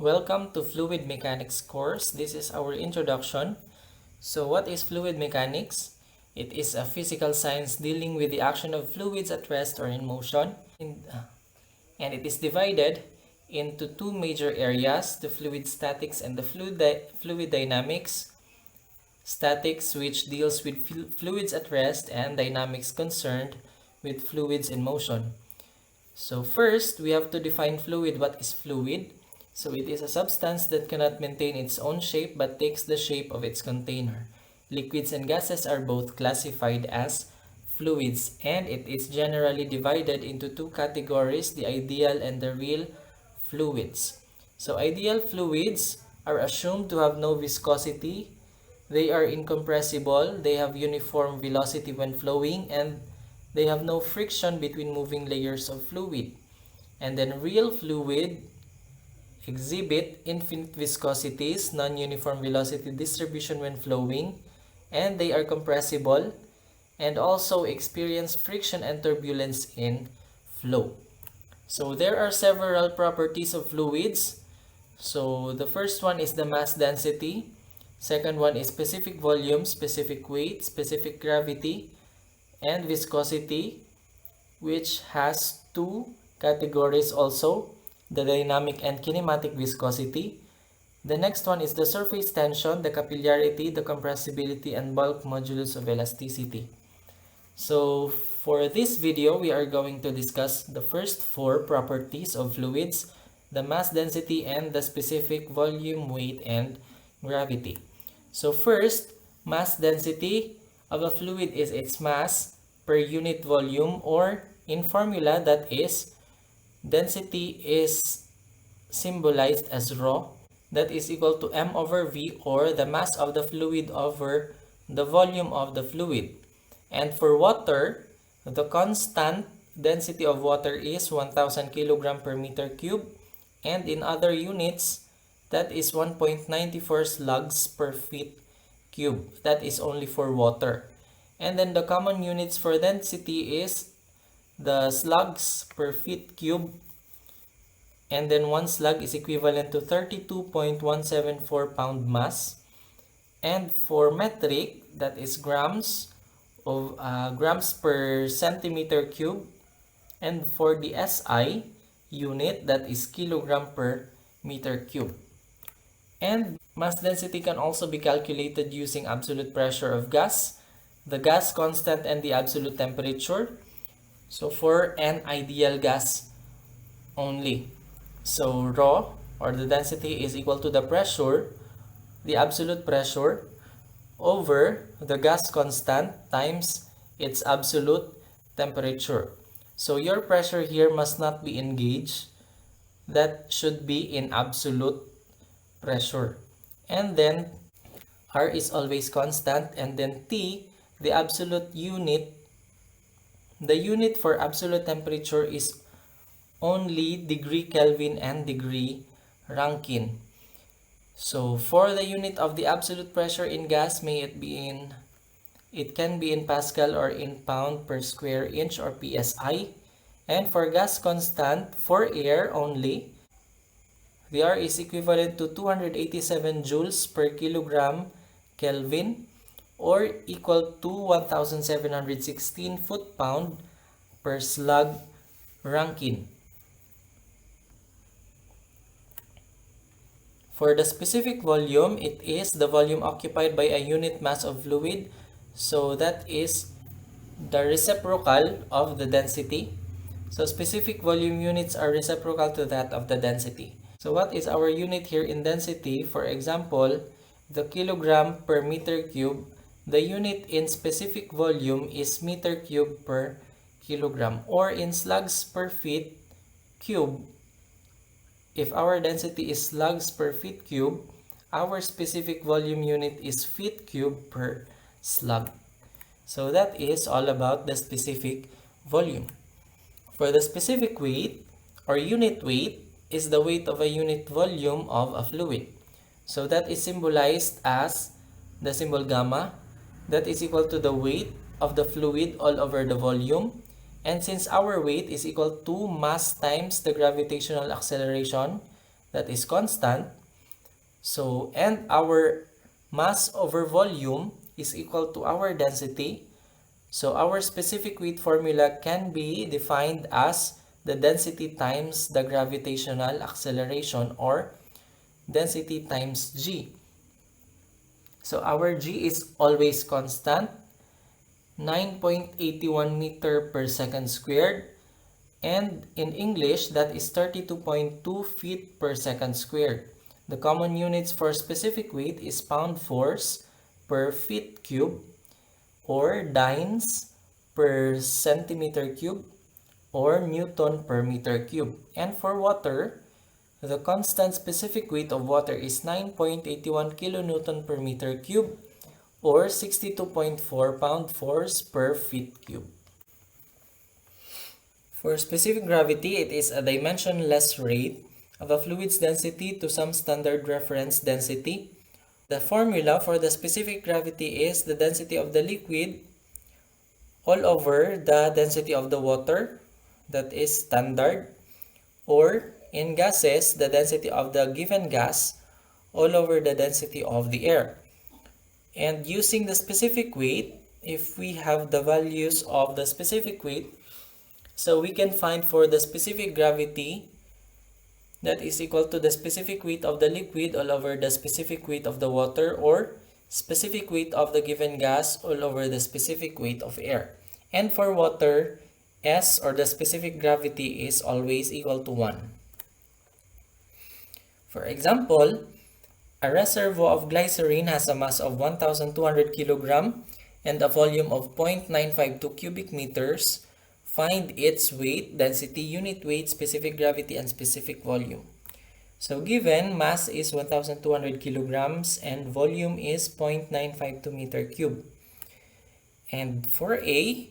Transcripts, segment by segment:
Welcome to Fluid Mechanics course. This is our introduction. So what is fluid mechanics? It is a physical science dealing with the action of fluids at rest or in motion. And it is divided into two major areas, the fluid statics and the fluid dynamics. Statics, which deals with fluids at rest, and dynamics concerned with fluids in motion. So first, we have to define fluid. What is fluid? So it is a substance that cannot maintain its own shape but takes the shape of its container. Liquids and gases are both classified as fluids, and it is generally divided into two categories, the ideal and the real fluids. So ideal fluids are assumed to have no viscosity, they are incompressible, they have uniform velocity when flowing, and they have no friction between moving layers of fluid. And then real fluid exhibit infinite viscosities, non-uniform velocity distribution when flowing, and they are compressible and also experience friction and turbulence in flow. So there are several properties of fluids. So the first one is the mass density. Second one is specific volume, specific weight, specific gravity, and viscosity, which has two categories also, the dynamic and kinematic viscosity. The next one is the surface tension, the capillarity, the compressibility, and bulk modulus of elasticity. So for this video, we are going to discuss the first four properties of fluids, the mass density and the specific volume, weight, and gravity. So first, mass density of a fluid is its mass per unit volume, or in formula, that is, density is symbolized as rho, that is equal to m over v, or the mass of the fluid over the volume of the fluid. And for water, the constant density of water is 1000 kg per meter cube, and in other units, that is 1.94 slugs per feet cube. That is only for water. And then the common units for density is the slugs per feet cube, and then one slug is equivalent to 32.174 pound mass. And for metric, that is grams per centimeter cube. And for the SI unit, that is kilogram per meter cube. And mass density can also be calculated using absolute pressure of gas, the gas constant, and the absolute temperature. So for an ideal gas only. So rho, or the density, is equal to the pressure, the absolute pressure, over the gas constant times its absolute temperature. So your pressure here must not be in gauge. That should be in absolute pressure. And then R is always constant, and then T, the absolute unit, the unit for absolute temperature is only degree Kelvin and degree Rankine. So for the unit of the absolute pressure in gas, it can be in Pascal or in pound per square inch, or PSI. And for gas constant, for air only, the R is equivalent to 287 joules per kilogram Kelvin, or equal to 1716 foot-pound per slug Rankine. For the specific volume, it is the volume occupied by a unit mass of fluid. So that is the reciprocal of the density. So specific volume units are reciprocal to that of the density. So what is our unit here in density? For example, the kilogram per meter cube, the unit in specific volume is meter cube per kilogram, or in slugs per feet cube. If our density is slugs per feet cube, our specific volume unit is feet cube per slug. So that is all about the specific volume. For the specific weight, or unit weight, is the weight of a unit volume of a fluid. So that is symbolized as the symbol gamma. That is equal to the weight of the fluid all over the volume. And since our weight is equal to mass times the gravitational acceleration, that is constant. So, and our mass over volume is equal to our density. So, our specific weight formula can be defined as the density times the gravitational acceleration, or density times g. So, our g is always constant, 9.81 meter per second squared. And in English, that is 32.2 feet per second squared. The common units for specific weight is pound force per feet cube, or dynes per centimeter cube, or newton per meter cube. And for water, the constant specific weight of water is 9.81 kilonewton per meter cube, or 62.4 pound force per feet cube. For specific gravity, it is a dimensionless rate of a fluid's density to some standard reference density. The formula for the specific gravity is the density of the liquid all over the density of the water, that is standard, or in gases, the density of the given gas all over the density of the air. And using the specific weight, if we have the values of the specific weight, so we can find for the specific gravity, that is equal to the specific weight of the liquid all over the specific weight of the water, or specific weight of the given gas all over the specific weight of air. And for water, S, or the specific gravity, is always equal to 1. For example, a reservoir of glycerine has a mass of 1,200 kg and a volume of 0.952 cubic meters. Find its weight, density, unit weight, specific gravity, and specific volume. So given mass is 1,200 kilograms and volume is 0.952 meter cube. And for A,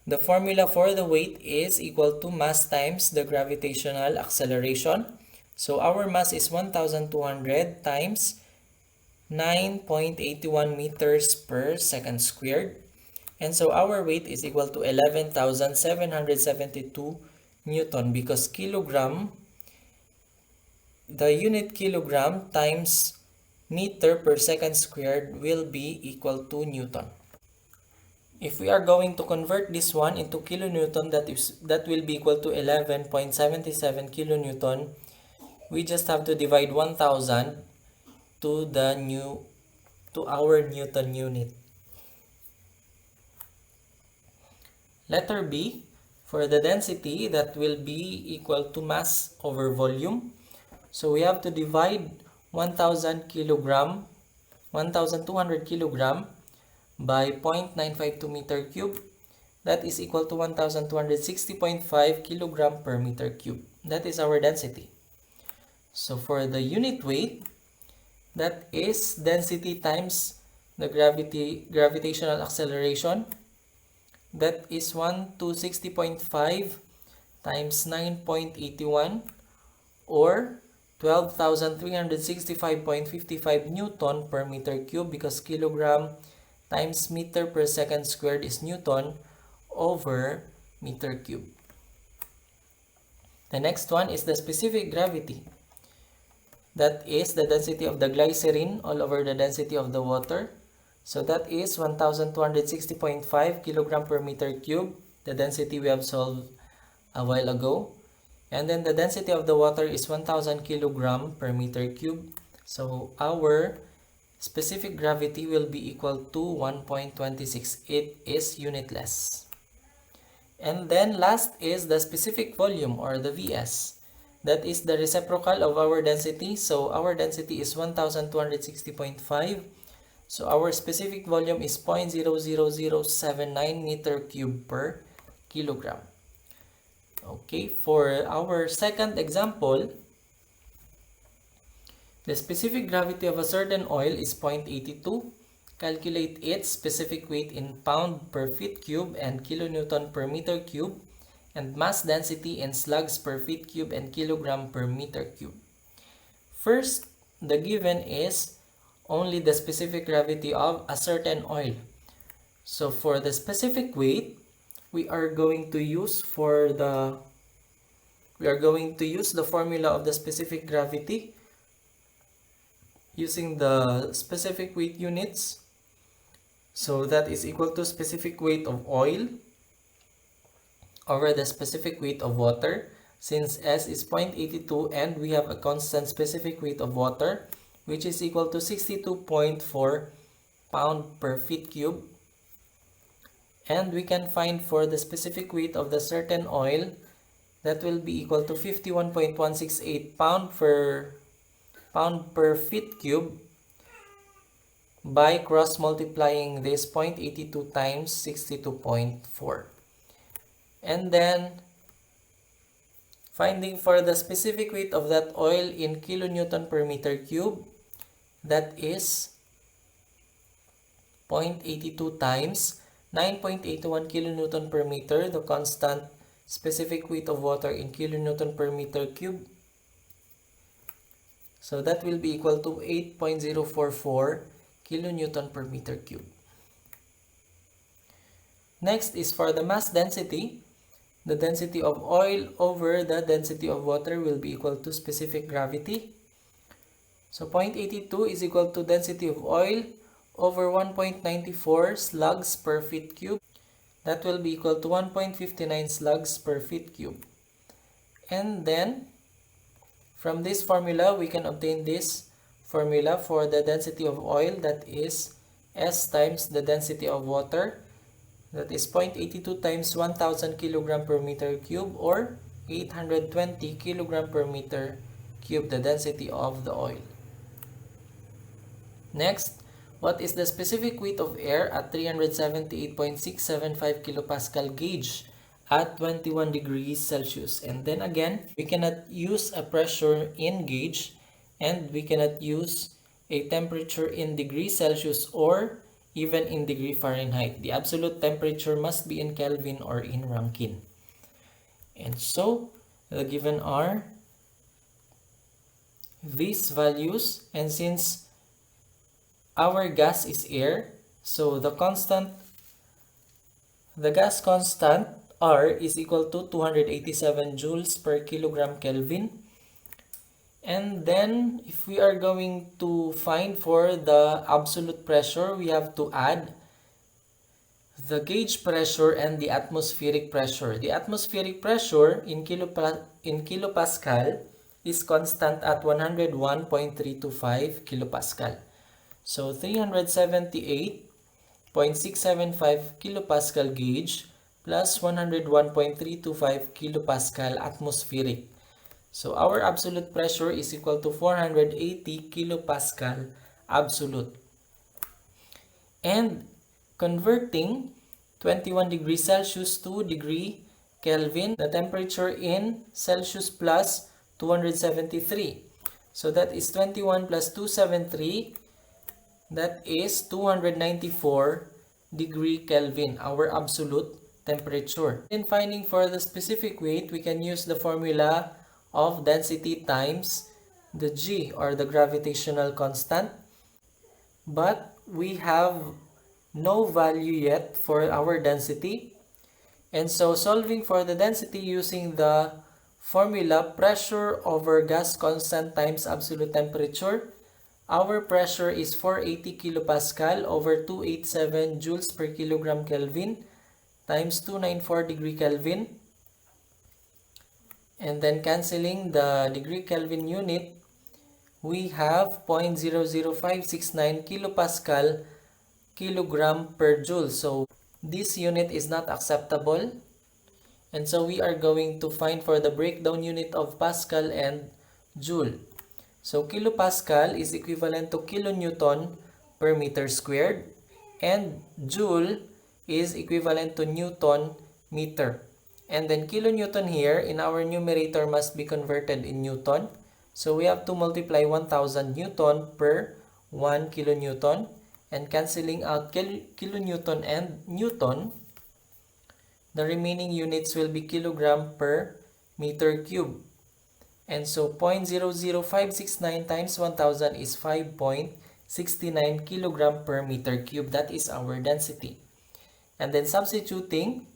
the formula for the weight is equal to mass times the gravitational acceleration. So our mass is 1,200 times 9.81 meters per second squared. And so our weight is equal to 11,772 Newton, because kilogram, the unit kilogram times meter per second squared will be equal to Newton. If we are going to convert this one into kilonewton, that will be equal to 11.77 kilonewton. We just have to divide 1,000 to our Newton unit. Letter B, for the density, that will be equal to mass over volume. So we have to divide 1,200 kilogram by 0.952 meter cube. That is equal to 1,260.5 kilogram per meter cube. That is our density. So for the unit weight, that is density times the gravitational acceleration. That is 1,260.5 times 9.81, or 12,365.55 Newton per meter cube, because kilogram times meter per second squared is Newton over meter cube. The next one is the specific gravity. That is the density of the glycerine all over the density of the water. So that is 1,260.5 kilogram per meter cube, the density we have solved a while ago. And then the density of the water is 1,000 kilogram per meter cube. So our specific gravity will be equal to 1.26. It is unitless. And then last is the specific volume, or the Vs. That is the reciprocal of our density. So our density is 1,260.5. So our specific volume is 0.00079 meter cube per kilogram. Okay, for our second example, the specific gravity of a certain oil is 0.82. Calculate its specific weight in pound per feet cube and kilonewton per meter cube, and mass density in slugs per feet cube and kilogram per meter cube. First, the given is only the specific gravity of a certain oil. So for the specific weight, we are going to use for the we are going to use the formula of the specific gravity using the specific weight units. So that is equal to specific weight of oil over the specific weight of water. Since S is 0.82 and we have a constant specific weight of water, which is equal to 62.4 pound per feet cube. And we can find for the specific weight of the certain oil, that will be equal to 51.168 pound per feet cube by cross multiplying this 0.82 times 62.4. And then finding for the specific weight of that oil in kilonewton per meter cube, that is 0.82 times 9.81 kilonewton per meter, the constant specific weight of water in kilonewton per meter cube. So that will be equal to 8.044 kilonewton per meter cube. Next is for the mass density. The density of oil over the density of water will be equal to specific gravity. So 0.82 is equal to density of oil over 1.94 slugs per feet cube. That will be equal to 1.59 slugs per feet cube. And then from this formula, we can obtain this formula for the density of oil, that is S times the density of water. That is 0.82 times 1000 kg per meter cube, or 820 kg per meter cube, the density of the oil. Next, what is the specific weight of air at 378.675 kilopascal gauge at 21 degrees Celsius? And then again, we cannot use a pressure in gauge, and we cannot use a temperature in degrees Celsius or even in degree Fahrenheit. The absolute temperature must be in Kelvin or in Rankine. And so, the given are these values, and since our gas is air, so the gas constant R is equal to 287 joules per kilogram Kelvin. And then if we are going to find for the absolute pressure, we have to add the gauge pressure and the atmospheric pressure. The atmospheric pressure in kilopascal is constant at 101.325 kilopascal. So 378.675 kilopascal gauge plus 101.325 kilopascal atmospheric. So our absolute pressure is equal to 480 kilopascal absolute. And converting 21 degrees Celsius to degree Kelvin, the temperature in Celsius plus 273. So that is 21 plus 273, that is 294 degree Kelvin, our absolute temperature. In finding for the specific weight, we can use the formula of density times the G, or the gravitational constant. But we have no value yet for our density. And so solving for the density using the formula pressure over gas constant times absolute temperature, our pressure is 480 kilopascal over 287 joules per kilogram Kelvin times 294 degree Kelvin. And then cancelling the degree Kelvin unit, we have 0.00569 kilopascal kilogram per joule. So this unit is not acceptable. And so we are going to find for the breakdown unit of Pascal and Joule. So kilopascal is equivalent to kilonewton per meter squared, and Joule is equivalent to Newton meter. And then kilonewton here in our numerator must be converted in Newton. So we have to multiply 1000 Newton per 1 kilonewton, and cancelling out kilonewton and Newton, the remaining units will be kilogram per meter cube. And so 0.00569 times 1000 is 5.69 kilogram per meter cube. That is our density. And then substituting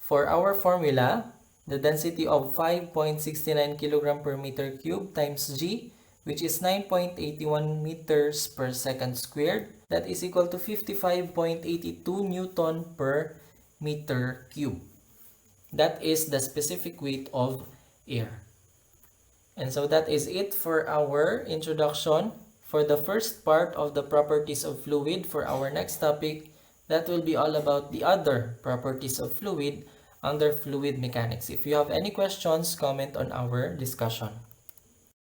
for our formula, the density of 5.69 kg per meter cube times G, which is 9.81 meters per second squared. That is equal to 55.82 Newton per meter cube. That is the specific weight of air. And so that is it for our introduction for the first part of the properties of fluid. For our next topic, that will be all about the other properties of fluid under fluid mechanics. If you have any questions, comment on our discussion.